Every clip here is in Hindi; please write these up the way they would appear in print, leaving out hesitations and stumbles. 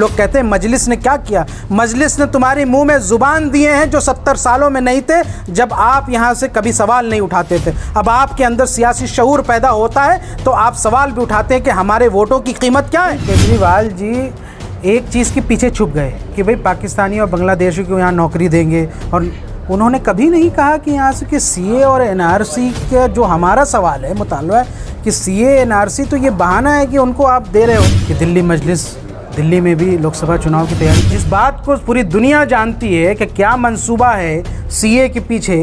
लोग कहते हैं मजलिस ने क्या किया? मजलिस ने तुम्हारी मुंह में ज़ुबान दिए हैं जो 70 सालों में नहीं थे, जब आप यहाँ से कभी सवाल नहीं उठाते थे। अब आपके अंदर सियासी शऊर पैदा होता है तो आप सवाल भी उठाते हैं कि हमारे वोटों की कीमत क्या है। केजरीवाल जी एक चीज़ के पीछे छुप गए कि भाई पाकिस्तानी और बांग्लादेशी को यहाँ नौकरी देंगे, और उन्होंने कभी नहीं कहा कि यहाँ से कि सीए और एनआरसी का जो हमारा सवाल है, मुतालबा है कि सीए एनआरसी तो ये बहाना है कि उनको आप दे रहे हो कि दिल्ली मजलिस, दिल्ली में भी लोकसभा चुनाव की तैयारी, जिस बात को पूरी दुनिया जानती है कि क्या मंसूबा है सीए के पीछे,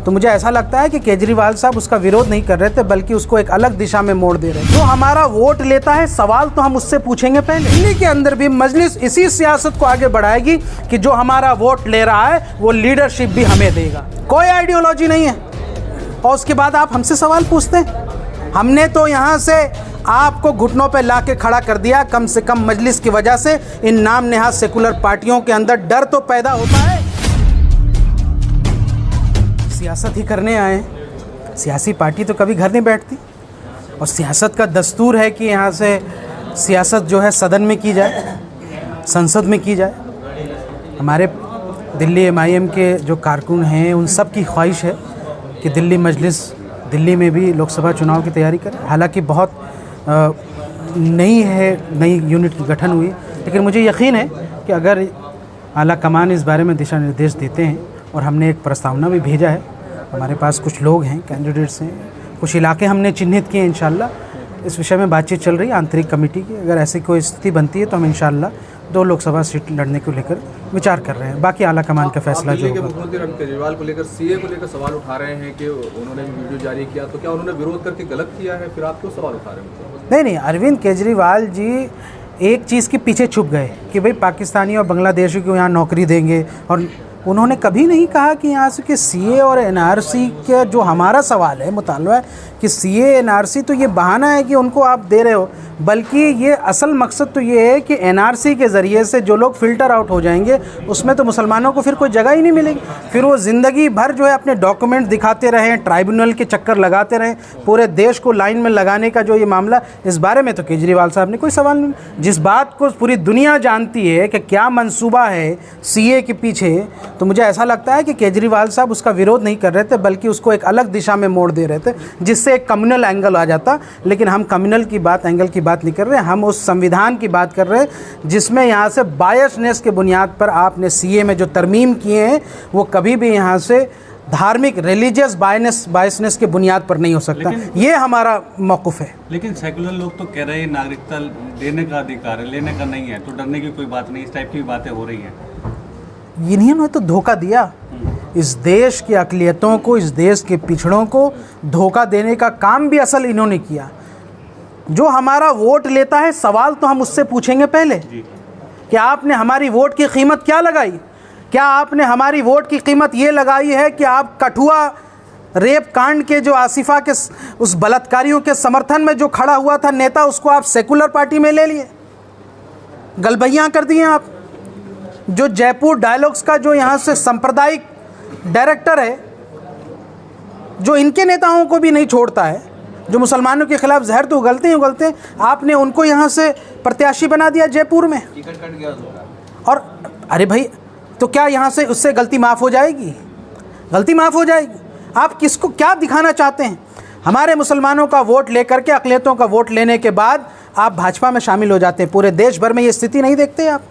तो मुझे ऐसा लगता है कि केजरीवाल साहब उसका विरोध नहीं कर रहे थे बल्कि उसको एक अलग दिशा में मोड़ दे रहे हैं। जो हमारा वोट लेता है सवाल तो हम उससे पूछेंगे पहले। दिल्ली के अंदर भी मजलिस इसी सियासत को आगे बढ़ाएगी कि जो हमारा वोट ले रहा है वो लीडरशिप भी हमें देगा। कोई आइडियोलॉजी नहीं है। और उसके बाद आप हमसे सवाल पूछते हैं। हमने तो यहाँ से आपको घुटनों पे ला के खड़ा कर दिया। कम से कम मजलिस की वजह से इन नाम नेहाद सेकुलर पार्टियों के अंदर डर तो पैदा होता है। सियासत ही करने आए, सियासी पार्टी तो कभी घर नहीं बैठती, और सियासत का दस्तूर है कि यहाँ से सियासत जो है सदन में की जाए, संसद में की जाए। हमारे दिल्ली एमआईएम के जो कारकुन हैं उन सब की ख्वाहिश है कि दिल्ली मजलिस दिल्ली में भी लोकसभा चुनाव की तैयारी करें। हालांकि बहुत नई यूनिट की गठन हुई, लेकिन मुझे यकीन है कि अगर आला कमान इस बारे में दिशा निर्देश देते हैं, और हमने एक प्रस्तावना भी भेजा है, हमारे पास कुछ लोग हैं, कैंडिडेट्स हैं, कुछ इलाके हमने चिन्हित किए हैं। इंशाल्लाह इस विषय में बातचीत चल रही है आंतरिक कमेटी की। अगर ऐसी कोई स्थिति बनती है तो हम इंशाल्लाह 2 लोकसभा सीट लड़ने को लेकर विचार कर रहे हैं। बाकी आला कमान का फैसला जो होगा। मुख्यमंत्री अरविंद केजरीवाल को लेकर सीए को लेकर सवाल उठा रहे हैं कि उन्होंने वीडियो जारी किया, तो क्या उन्होंने विरोध करके गलत किया है? फिर आप क्यों सवाल उठा रहे हैं? नहीं, अरविंद केजरीवाल जी एक चीज़ के पीछे छुप गए कि भाई पाकिस्तानी और बांग्लादेशी को यहाँ नौकरी देंगे, और उन्होंने कभी नहीं कहा कि यहाँ से कि सीए और एनआरसी का जो हमारा सवाल है, मुतालबा है कि सीए एनआरसी तो ये बहाना है कि उनको आप दे रहे हो, बल्कि ये असल मकसद तो ये है कि एनआरसी के ज़रिए से जो लोग फ़िल्टर आउट हो जाएंगे उसमें तो मुसलमानों को फिर कोई जगह ही नहीं मिलेगी। फिर वो ज़िंदगी भर जो है अपने डॉक्यूमेंट दिखाते रहें, ट्राइब्यूनल के चक्कर लगाते रहें, पूरे देश को लाइन में लगाने का जो ये मामला, इस बारे में तो केजरीवाल साहब ने कोई सवाल नहीं। जिस बात को पूरी दुनिया जानती है कि क्या मंसूबा है सीए के पीछे, तो मुझे ऐसा लगता है कि केजरीवाल साहब उसका विरोध नहीं कर रहे थे बल्कि उसको एक अलग दिशा में मोड़ दे रहे थे, जिससे एक कम्युनल एंगल आ जाता। लेकिन हम कम्युनल की बात, एंगल की बात नहीं कर रहे हैं, हम उस संविधान की बात कर रहे हैं जिसमें यहाँ से बायसनेस के बुनियाद पर आपने सीए में जो तरमीम किए हैं वो कभी भी यहाँ से धार्मिक रिलीजियस बायसनेस के बुनियाद पर नहीं हो सकता। ये हमारा मौक़िफ़ है। लेकिन सेकुलर लोग तो कह रहे हैं नागरिकता देने का अधिकार है, लेने का नहीं है, तो डरने की कोई बात नहीं। इस टाइप की बातें हो रही हैं। इन्होंने तो धोखा दिया इस देश की अक़लियतों को, इस देश के पिछड़ों को धोखा देने का काम भी असल इन्होंने किया। जो हमारा वोट लेता है सवाल तो हम उससे पूछेंगे पहले कि आपने हमारी वोट की कीमत क्या लगाई? क्या आपने हमारी वोट की कीमत ये लगाई है कि आप कठुआ रेप कांड के जो आसिफा के उस बलात्कारियों के समर्थन में जो खड़ा हुआ था नेता, उसको आप सेकुलर पार्टी में ले लिए, गलबैयाँ कर दिए आप। जो जयपुर डायलॉग्स का जो यहाँ से सांप्रदायिक डायरेक्टर है, जो इनके नेताओं को भी नहीं छोड़ता है, जो मुसलमानों के खिलाफ जहर तो उगलते ही उगलते हैं, आपने उनको यहाँ से प्रत्याशी बना दिया जयपुर में। और अरे भाई, तो क्या यहाँ से उससे गलती माफ़ हो जाएगी? गलती माफ़ हो जाएगी? आप किसको क्या दिखाना चाहते हैं? हमारे मुसलमानों का वोट लेकर के, अक़लियतों का वोट लेने के बाद आप भाजपा में शामिल हो जाते हैं। पूरे देश भर में ये स्थिति नहीं देखते आप?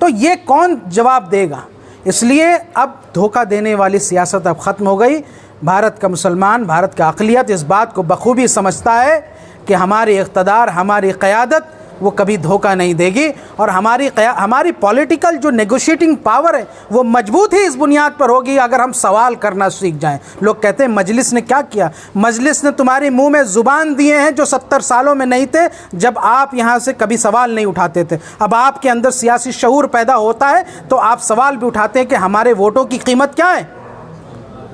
तो ये कौन जवाब देगा? इसलिए अब धोखा देने वाली सियासत अब ख़त्म हो गई। भारत का मुसलमान, भारत का अक़लियत इस बात को बखूबी समझता है कि हमारी इक़्तिदार, हमारी क़यादत वो कभी धोखा नहीं देगी, और हमारी पॉलिटिकल जो नेगोशिएटिंग पावर है वो मजबूत ही इस बुनियाद पर होगी अगर हम सवाल करना सीख जाएं। लोग कहते हैं मजलिस ने क्या किया? मजलिस ने तुम्हारी मुंह में ज़ुबान दिए हैं जो 70 सालों में नहीं थे, जब आप यहाँ से कभी सवाल नहीं उठाते थे। अब आपके अंदर सियासी शऊर पैदा होता है तो आप सवाल भी उठाते हैं कि हमारे वोटों की कीमत क्या है।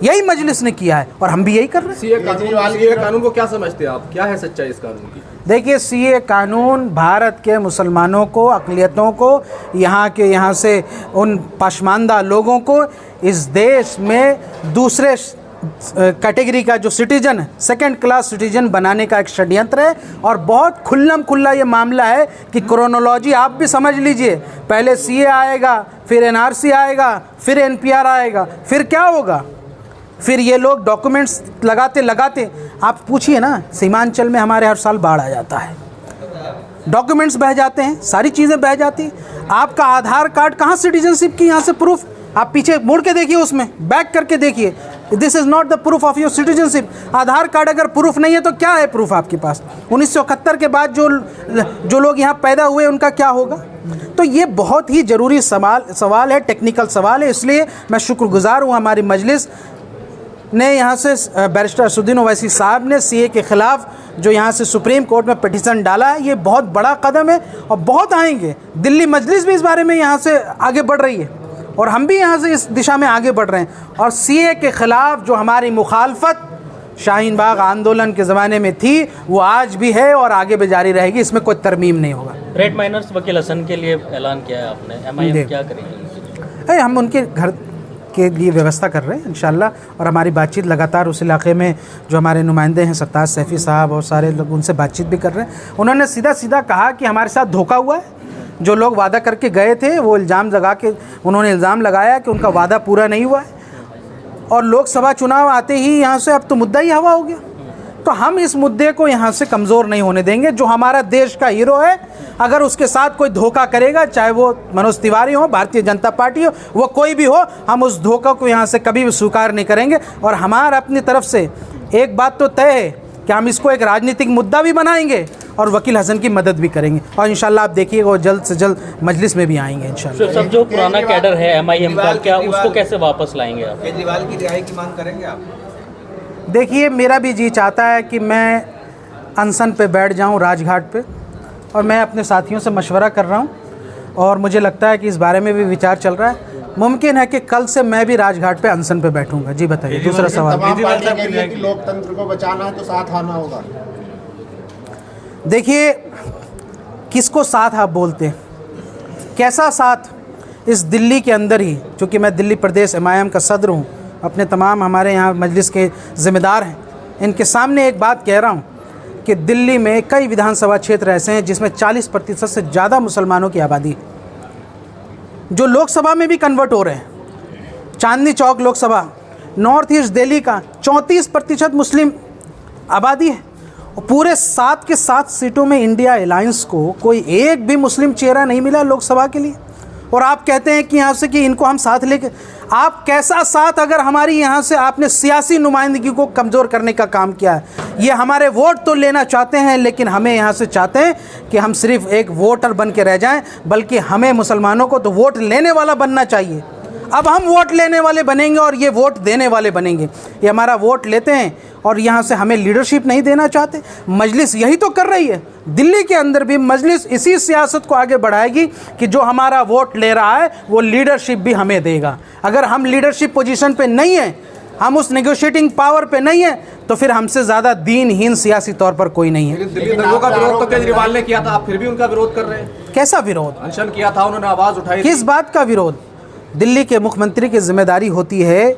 यही मजलिस ने किया है और हम भी यही कर रहे हैं। सीए कानून को क्या समझते हैं आप? क्या है सच्चाई इस कानून की? देखिए, सीए कानून भारत के मुसलमानों को, अक़लियतों को, यहाँ से उन पशमानदा लोगों को इस देश में दूसरे कैटेगरी का जो सिटीजन है, सेकंड क्लास सिटीजन बनाने का एक षड्यंत्र है। और बहुत खुल्लम खुल्ला ये मामला है कि क्रोनोलॉजी आप भी समझ लीजिए, पहले सीए आएगा, फिर एनआरसी आएगा, फिर एनपीआर आएगा, फिर क्या होगा? फिर ये लोग डॉक्यूमेंट्स लगाते लगाते, आप पूछिए ना, सीमांचल में हमारे हर साल बाढ़ आ जाता है, डॉक्यूमेंट्स बह जाते हैं, सारी चीज़ें बह जाती हैं। आपका आधार कार्ड कहाँ सिटीजनशिप की यहाँ से प्रूफ? आप पीछे मुड़ के देखिए, उसमें बैक करके देखिए, this is not the proof of your citizenship. Aadhaar card अगर प्रूफ नहीं है तो क्या है प्रूफ आपके पास? 1971 के बाद जो लोग यहाँ पैदा हुए उनका क्या होगा? तो ये बहुत ही ज़रूरी सवाल है, टेक्निकल सवाल है। इसलिए मैं शुक्रगुजार हूँ हमारी मजलिस ने यहाँ से बैरिस्टर असदुद्दीन ओवैसी साहब ने सीए के ख़िलाफ़ जो यहाँ से सुप्रीम कोर्ट में पिटीशन डाला है, ये बहुत बड़ा कदम है और बहुत आएंगे। दिल्ली मजलिस भी इस बारे में यहाँ से आगे बढ़ रही है और हम भी यहाँ से इस दिशा में आगे बढ़ रहे हैं। और सीए के ख़िलाफ़ जो हमारी मुखालफत शाहीन बाग आंदोलन के ज़माने में थी, वो आज भी है और आगे भी जारी रहेगी, इसमें कोई तरमीम नहीं होगा। रेड माइनर्स वकील हसन के लिए ऐलान किया है आपने, एमआईएम क्या करेगी? हम उनके घर के लिए व्यवस्था कर रहे हैं इंशाल्लाह, और हमारी बातचीत लगातार उस इलाके में जो हमारे नुमाइंदे हैं, सरताज सैफ़ी साहब और सारे लोग, उनसे बातचीत भी कर रहे हैं। उन्होंने सीधा सीधा कहा कि हमारे साथ धोखा हुआ है, जो लोग वादा करके गए थे वो उन्होंने इल्ज़ाम लगाया कि उनका वादा पूरा नहीं हुआ है, और लोकसभा चुनाव आते ही यहाँ से अब तो मुद्दा ही हवा हो गया। तो हम इस मुद्दे को यहाँ से कमज़ोर नहीं होने देंगे। जो हमारा देश का हीरो है, अगर उसके साथ कोई धोखा करेगा, चाहे वो मनोज तिवारी हो, भारतीय जनता पार्टी हो, वो कोई भी हो, हम उस धोखा को यहाँ से कभी भी स्वीकार नहीं करेंगे। और हमारा अपनी तरफ से एक बात तो तय है कि हम इसको एक राजनीतिक मुद्दा भी बनाएंगे और वकील हसन की मदद भी करेंगे, और इंशाल्लाह आप देखिएगा वो जल्द से जल्द मजलिस में भी आएंगे इंशाल्लाह। सब जो पुराना कैडर है एमआईएम का, क्या उसको कैसे वापस लाएंगे आप? केजरीवाल की रिहाई की मांग करेंगे आप? देखिए, मेरा भी जी चाहता है कि मैं अनशन पे बैठ जाऊं राजघाट पे, और मैं अपने साथियों से मशवरा कर रहा हूं, और मुझे लगता है कि इस बारे में भी विचार चल रहा है। मुमकिन है कि कल से मैं भी राजघाट पे अनशन पे बैठूंगा। जी बताइए, दूसरा सवाल। लोकतंत्र को बचाना है तो साथ आना होगा। देखिए, किसको साथ आप बोलते हैं, कैसा साथ? इस दिल्ली के अंदर ही, चूँकि मैं दिल्ली प्रदेश एमआईएम का सदर हूँ, अपने तमाम हमारे यहाँ मजलिस के ज़िम्मेदार हैं, इनके सामने एक बात कह रहा हूँ कि दिल्ली में कई विधानसभा क्षेत्र ऐसे हैं जिसमें 40% से ज़्यादा मुसलमानों की आबादी, जो लोकसभा में भी कन्वर्ट हो रहे हैं। चांदनी चौक लोकसभा, नॉर्थ ईस्ट दिल्ली का 34% मुस्लिम आबादी है, और पूरे 7 के 7 सीटों में इंडिया अलायंस को कोई एक भी मुस्लिम चेहरा नहीं मिला लोकसभा के लिए। और आप कहते हैं कि यहाँ से कि इनको हम साथ लेके, आप कैसा साथ? अगर हमारी यहाँ से आपने सियासी नुमाइंदगी को कमज़ोर करने का काम किया है। ये हमारे वोट तो लेना चाहते हैं, लेकिन हमें यहाँ से चाहते हैं कि हम सिर्फ एक वोटर बन के रह जाएं, बल्कि हमें मुसलमानों को तो वोट लेने वाला बनना चाहिए। अब हम वोट लेने वाले बनेंगे और ये वोट देने वाले बनेंगे। ये हमारा वोट लेते हैं और यहाँ से हमें लीडरशिप नहीं देना चाहते। मजलिस यही तो कर रही है। दिल्ली के अंदर भी मजलिस इसी सियासत को आगे बढ़ाएगी कि जो हमारा वोट ले रहा है वो लीडरशिप भी हमें देगा। अगर हम लीडरशिप पोजीशन पे नहीं हैं, हम उस नेगोशिएटिंग पावर पे नहीं हैं, तो फिर हमसे ज़्यादा दीनहीन सियासी तौर पर कोई नहीं है। दिल्ली दंगों का विरोध तो केजरीवाल ने किया था, आप फिर भी उनका विरोध कर रहे हैं। कैसा विरोध? अनशन किया था, उन्होंने आवाज़ उठाई। किस बात का विरोध? दिल्ली के मुख्यमंत्री की जिम्मेदारी होती है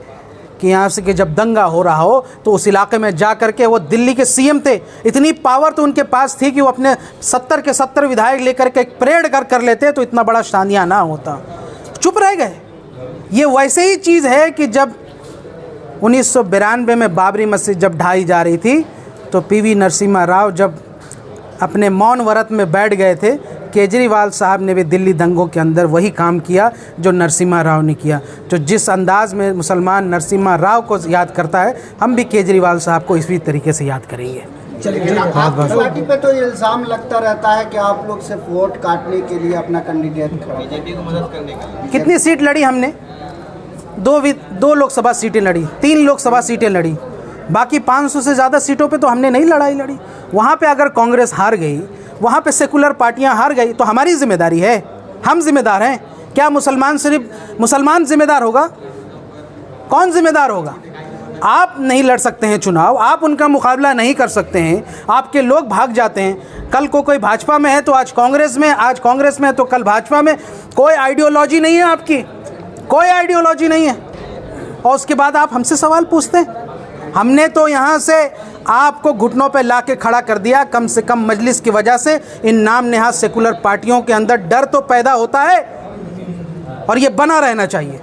कि यहाँ से कि जब दंगा हो रहा हो तो उस इलाके में जा करके, वो दिल्ली के सीएम थे, इतनी पावर तो उनके पास थी कि वो अपने 70 के 70 विधायक लेकर के एक परेड कर लेते तो इतना बड़ा शानिया ना होता। चुप रह गए। ये वैसे ही चीज़ है कि जब 1992 में बाबरी मस्जिद जब ढाई जा रही थी, तो पीवी नरसिम्हा राव जब अपने मौन व्रत में बैठ गए थे, केजरीवाल साहब ने भी दिल्ली दंगों के अंदर वही काम किया जो नरसिम्हा राव ने किया। तो जिस अंदाज में मुसलमान नरसिम्हा राव को याद करता है, हम भी केजरीवाल साहब को इसी तरीके से याद करेंगे। पार्टी पे तो ये इल्ज़ाम लगता रहता है कि आप लोग सिर्फ वोट काटने के लिए अपना कैंडिडेट बीजेपी को मदद करने के लिए। कितनी सीट लड़ी हमने? 2 लोकसभा सीटें लड़ी, 3 लोकसभा सीटें लड़ी, बाकी 500 से ज़्यादा सीटों पे तो हमने नहीं लड़ी। वहाँ पे अगर कांग्रेस हार गई, वहाँ पे सेकुलर पार्टियाँ हार गई, तो हमारी जिम्मेदारी है, हम जिम्मेदार हैं। क्या सिर्फ मुसलमान जिम्मेदार होगा? कौन जिम्मेदार होगा? आप नहीं लड़ सकते हैं चुनाव, आप उनका मुकाबला नहीं कर सकते हैं, आपके लोग भाग जाते हैं। कल को कोई भाजपा में है तो आज कांग्रेस में, आज कांग्रेस में है तो कल भाजपा में। कोई आइडियोलॉजी नहीं है आपकी, कोई आइडियोलॉजी नहीं है, और उसके बाद आप हमसे सवाल पूछते हैं। हमने तो यहाँ से आपको घुटनों पे ला के खड़ा कर दिया। कम से कम मजलिस की वजह से इन नाम नेहाद सेकुलर पार्टियों के अंदर डर तो पैदा होता है और ये बना रहना चाहिए।